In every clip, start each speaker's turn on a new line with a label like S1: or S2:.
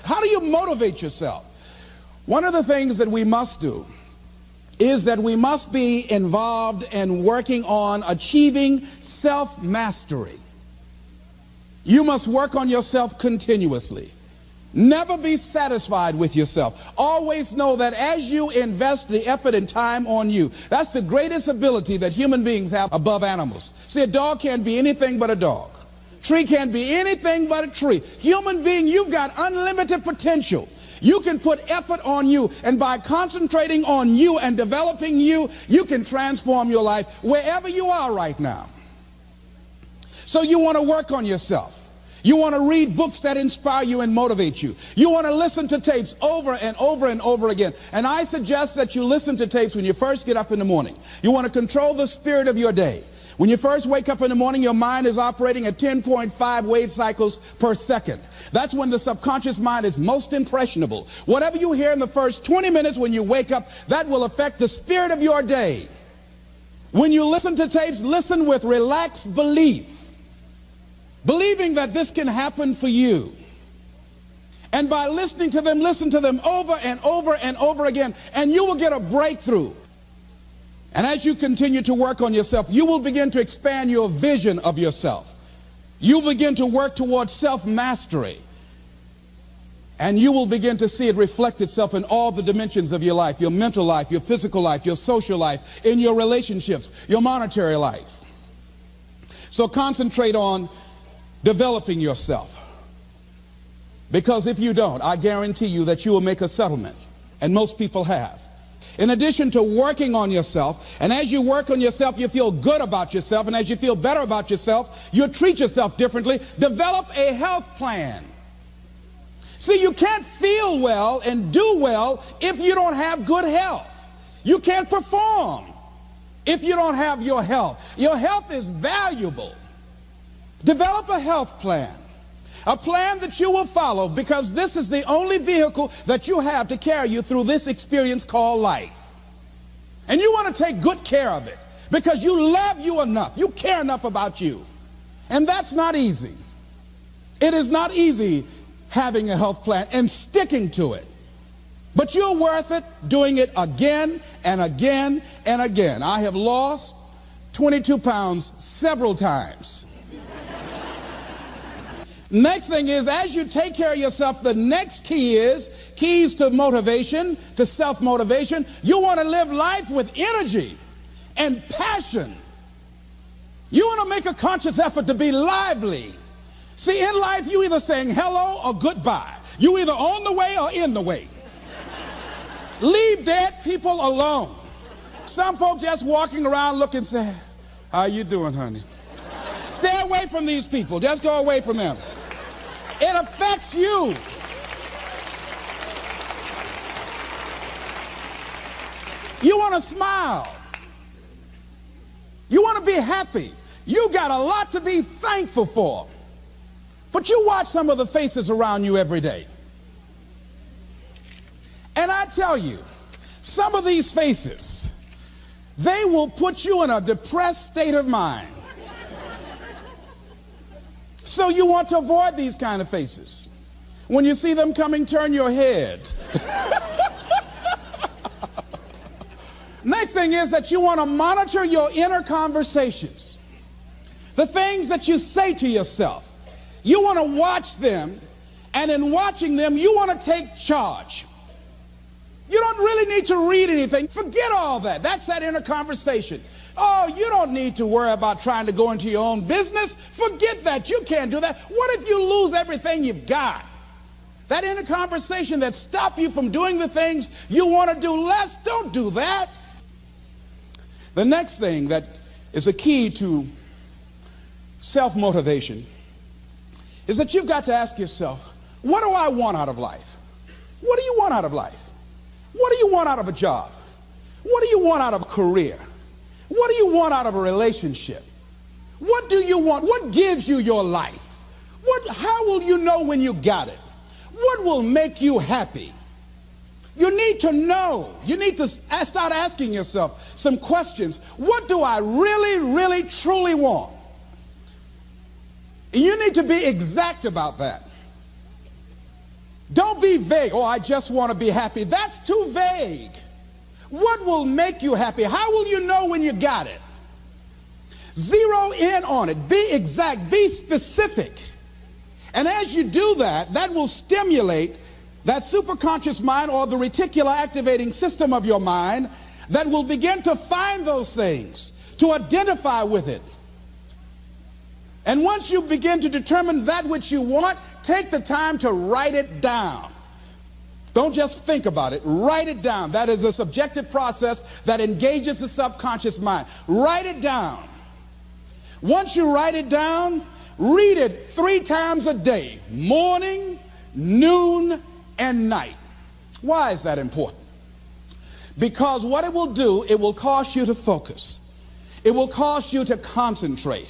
S1: How do you motivate yourself? One of the things that we must do is that we must be involved in working on achieving self-mastery. You must work on yourself continuously. Never be satisfied with yourself. Always know that as you invest the effort and time on you, that's the greatest ability that human beings have above animals. See, a dog can't be anything but a dog. Tree can't be anything but a tree. Human being, you've got unlimited potential. You can put effort on you, and by concentrating on you and developing you, you can transform your life wherever you are right now. So you want to work on yourself. You want to read books that inspire you and motivate you. You want to listen to tapes over and over and over again. And I suggest that you listen to tapes when you first get up in the morning. You want to control the spirit of your day. When you first wake up in the morning, your mind is operating at 10.5 wave cycles per second. That's when the subconscious mind is most impressionable. Whatever you hear in the first 20 minutes when you wake up, that will affect the spirit of your day. When you listen to tapes, listen with relaxed belief. Believing that this can happen for you. And by listening to them, listen to them over and over and over again, and you will get a breakthrough. And as you continue to work on yourself, you will begin to expand your vision of yourself. You'll begin to work towards self-mastery. And you will begin to see it reflect itself in all the dimensions of your life, your mental life, your physical life, your social life, in your relationships, your monetary life. So concentrate on developing yourself. Because if you don't, I guarantee you that you will make a settlement. And most people have. In addition to working on yourself, and as you work on yourself, you feel good about yourself, and as you feel better about yourself, you treat yourself differently. Develop a health plan. See, you can't feel well and do well if you don't have good health. You can't perform if you don't have your health. Your health is valuable. Develop a health plan. A plan that you will follow, because this is the only vehicle that you have to carry you through this experience called life. And you want to take good care of it because you love you enough. You care enough about you. And that's not easy. It is not easy having a health plan and sticking to it. But you're worth it doing it again and again and again. I have lost 22 pounds several times. Next thing is, as you take care of yourself, the next key is keys to motivation, to self-motivation. You want to live life with energy and passion. You want to make a conscious effort to be lively. See, in life, you either saying hello or goodbye. You either on the way or in the way. Leave dead people alone. Some folks just walking around looking sad. How you doing, honey? Stay away from these people. Just go away from them. It affects you. You want to smile. You want to be happy. You got a lot to be thankful for. But you watch some of the faces around you every day. And I tell you, some of these faces, they will put you in a depressed state of mind. So you want to avoid these kind of faces. When you see them coming, turn your head. Next thing is that you want to monitor your inner conversations. The things that you say to yourself. You want to watch them, and in watching them, you want to take charge. You don't really need to read anything. Forget all that. That's that inner conversation. Oh, you don't need to worry about trying to go into your own business. Forget that. You can't do that. What if you lose everything you've got? That inner conversation that stops you from doing the things you want to do less, don't do that. The next thing that is a key to self-motivation is that you've got to ask yourself, what do I want out of life? What do you want out of life? What do you want out of a job? What do you want out of a career? What do you want out of a relationship? What do you want? What gives you your life? How will you know when you got it? What will make you happy? You need to know. You need to start asking yourself some questions. What do I really, really, truly want? You need to be exact about that. Don't be vague. Oh, I just want to be happy. That's too vague. What will make you happy? How will you know when you got it? Zero in on it. Be exact. Be specific. And as you do that, that will stimulate that superconscious mind, or the reticular activating system of your mind, that will begin to find those things, to identify with it. And once you begin to determine that which you want, take the time to write it down. Don't just think about it. Write it down. That is a subjective process that engages the subconscious mind. Write it down. Once you write it down, read it 3 times a day, morning, noon, and night. Why is that important? Because what it will do, it will cause you to focus. It will cause you to concentrate.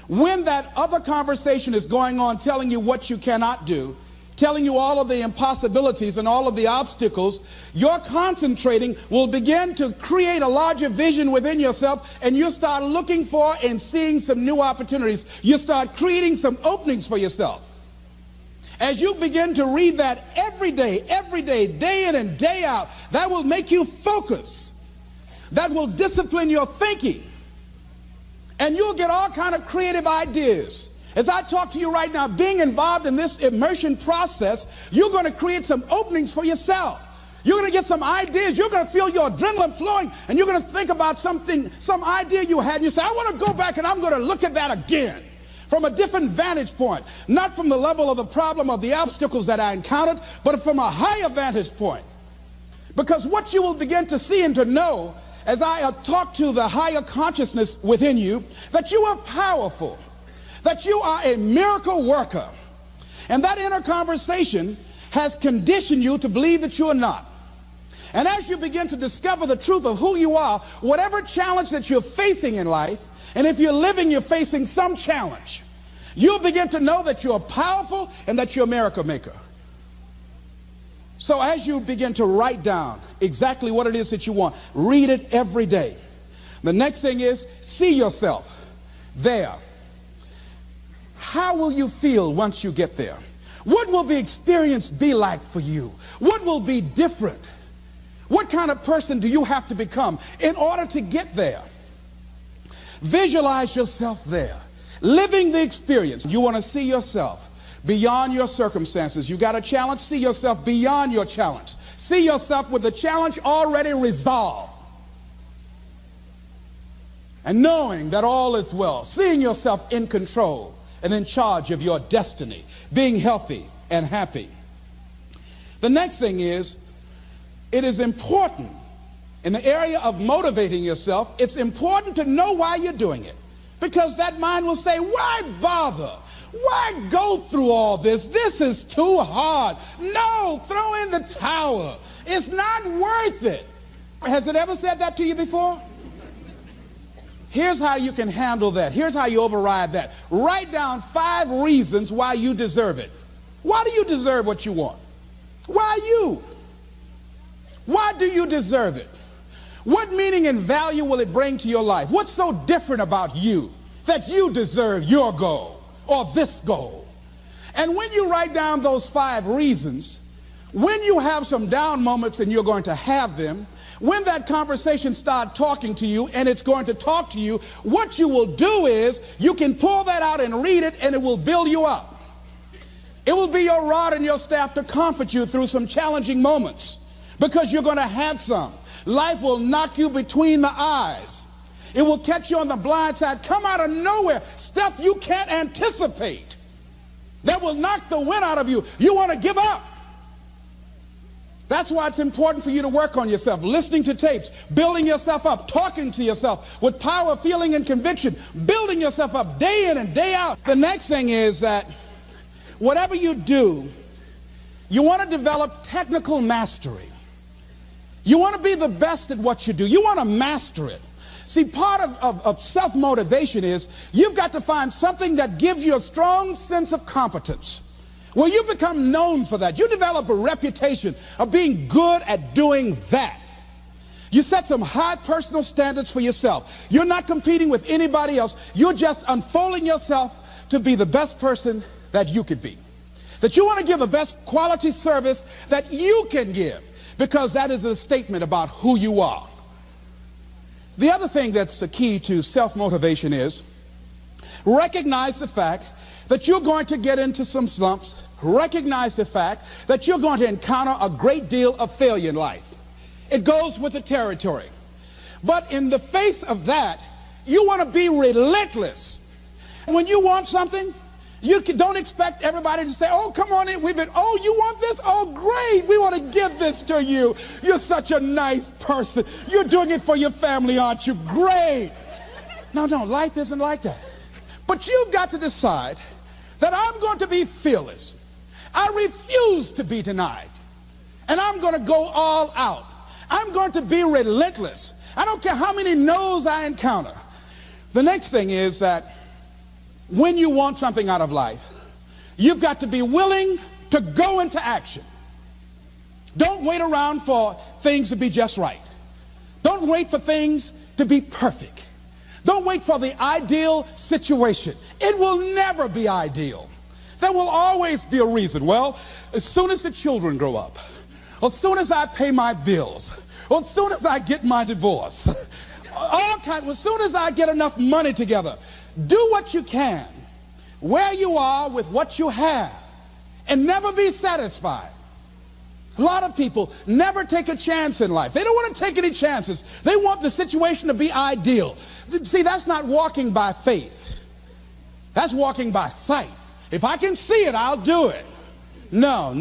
S1: When that other conversation is going on telling you what you cannot do, telling you all of the impossibilities and all of the obstacles, your concentrating will begin to create a larger vision within yourself, and you'll start looking for and seeing some new opportunities. You start creating some openings for yourself. As you begin to read that every day, day in and day out, that will make you focus. That will discipline your thinking. And you'll get all kind of creative ideas. As I talk to you right now, being involved in this immersion process, you're going to create some openings for yourself. You're going to get some ideas. You're going to feel your adrenaline flowing, and you're going to think about something, some idea you had, and you say, I want to go back and I'm going to look at that again from a different vantage point, not from the level of the problem or the obstacles that I encountered, but from a higher vantage point. Because what you will begin to see and to know as I talk to the higher consciousness within you, that you are powerful, that you are a miracle worker. And that inner conversation has conditioned you to believe that you are not. And as you begin to discover the truth of who you are, whatever challenge that you're facing in life, and if you're living, you're facing some challenge, you'll begin to know that you're powerful and that you're a miracle maker. So as you begin to write down exactly what it is that you want, read it every day. The next thing is, see yourself there. How will you feel once you get there? What will the experience be like for you? What will be different? What kind of person do you have to become in order to get there? Visualize yourself there, living the experience. You want to see yourself beyond your circumstances. You got a challenge, see yourself beyond your challenge. See yourself with the challenge already resolved. And knowing that all is well, seeing yourself in control and in charge of your destiny, being healthy and happy. The next thing is, it is important in the area of motivating yourself, it's important to know why you're doing it. Because that mind will say, why bother? Why go through all this? This is too hard. No, throw in the towel. It's not worth it. Has it ever said that to you before? Here's how you can handle that. Here's how you override that. Write down 5 reasons why you deserve it. Why do you deserve what you want? Why you? Why do you deserve it? What meaning and value will it bring to your life? What's so different about you that you deserve your goal or this goal? And when you write down those 5 reasons, when you have some down moments, and you're going to have them, when that conversation starts talking to you, and it's going to talk to you, what you will do is you can pull that out and read it, and it will build you up. It will be your rod and your staff to comfort you through some challenging moments, because you're going to have some. Life will knock you between the eyes. It will catch you on the blind side, come out of nowhere, stuff you can't anticipate that will knock the wind out of you. You want to give up. That's why it's important for you to work on yourself, listening to tapes, building yourself up, talking to yourself with power, feeling, and conviction, building yourself up day in and day out. The next thing is that whatever you do, you want to develop technical mastery. You want to be the best at what you do. You want to master it. See, part of self-motivation is you've got to find something that gives you a strong sense of competence. Well, you become known for that. You develop a reputation of being good at doing that. You set some high personal standards for yourself. You're not competing with anybody else. You're just unfolding yourself to be the best person that you could be. that you want to give the best quality service that you can give, because that is a statement about who you are. The other thing that's the key to self-motivation is recognize the fact that you're going to get into some slumps. Recognize the fact that you're going to encounter a great deal of failure in life. It goes with the territory. But in the face of that, you want to be relentless. When you want something, you don't expect everybody to say, oh, come on in. Oh, you want this? Oh, great. We want to give this to you. You're such a nice person. You're doing it for your family, aren't you? Great. No, life isn't like that. But you've got to decide that I'm going to be fearless. I refuse to be denied. And I'm going to go all out. I'm going to be relentless. I don't care how many no's I encounter. The next thing is that when you want something out of life, you've got to be willing to go into action. Don't wait around for things to be just right. Don't wait for things to be perfect. Don't wait for the ideal situation. It will never be ideal. There will always be a reason. Well, as soon as the children grow up, as soon as I pay my bills, or as soon as I get my divorce, as soon as I get enough money together, do what you can, where you are with what you have, and never be satisfied. A lot of people never take a chance in life. They don't want to take any chances. They want the situation to be ideal. See, that's not walking by faith. That's walking by sight. If I can see it, I'll do it. No.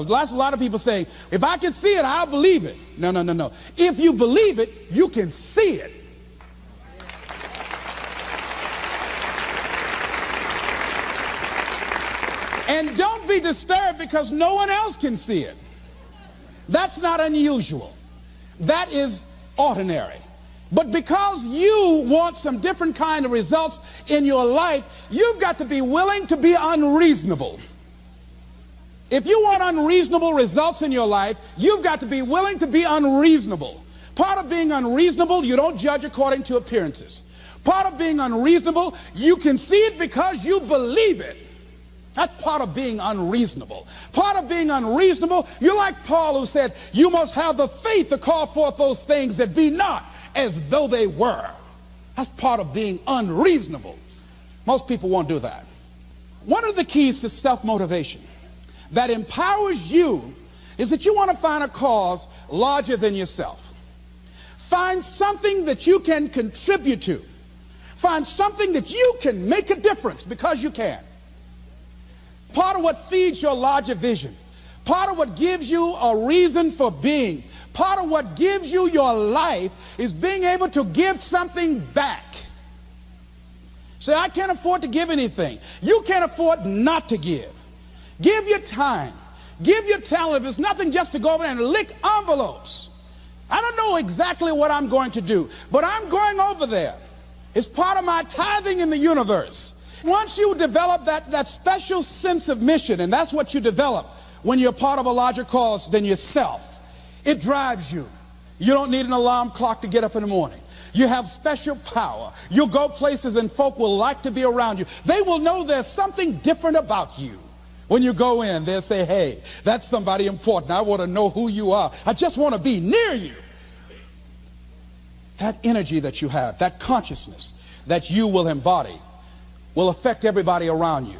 S1: That's a lot of people saying, if I can see it, I'll believe it. No. If you believe it, you can see it. And don't be disturbed because no one else can see it. That's not unusual. That is ordinary. But because you want some different kind of results in your life, you've got to be willing to be unreasonable. If you want unreasonable results in your life, you've got to be willing to be unreasonable. Part of being unreasonable, you don't judge according to appearances. Part of being unreasonable, you can see it because you believe it. That's part of being unreasonable. Part of being unreasonable, you're like Paul, who said, you must have the faith to call forth those things that be not as though they were. That's part of being unreasonable. Most people won't do that. One of the keys to self-motivation that empowers you is that you want to find a cause larger than yourself. Find something that you can contribute to. Find something that you can make a difference because you can. Part of what feeds your larger vision, part of what gives you a reason for being, part of what gives you your life is being able to give something back. Say, I can't afford to give anything. You can't afford not to give. Give your time. Give your talent. If it's nothing, just to go over there and lick envelopes. I don't know exactly what I'm going to do, but I'm going over there. It's part of my tithing in the universe. Once you develop that special sense of mission, and that's what you develop when you're part of a larger cause than yourself, it drives you. You don't need an alarm clock to get up in the morning. You have special power. You'll go places and folk will like to be around you. They will know there's something different about you. When you go in, they'll say, hey, that's somebody important. I want to know who you are. I just want to be near you. That energy that you have, that consciousness that you will embody, will affect everybody around you.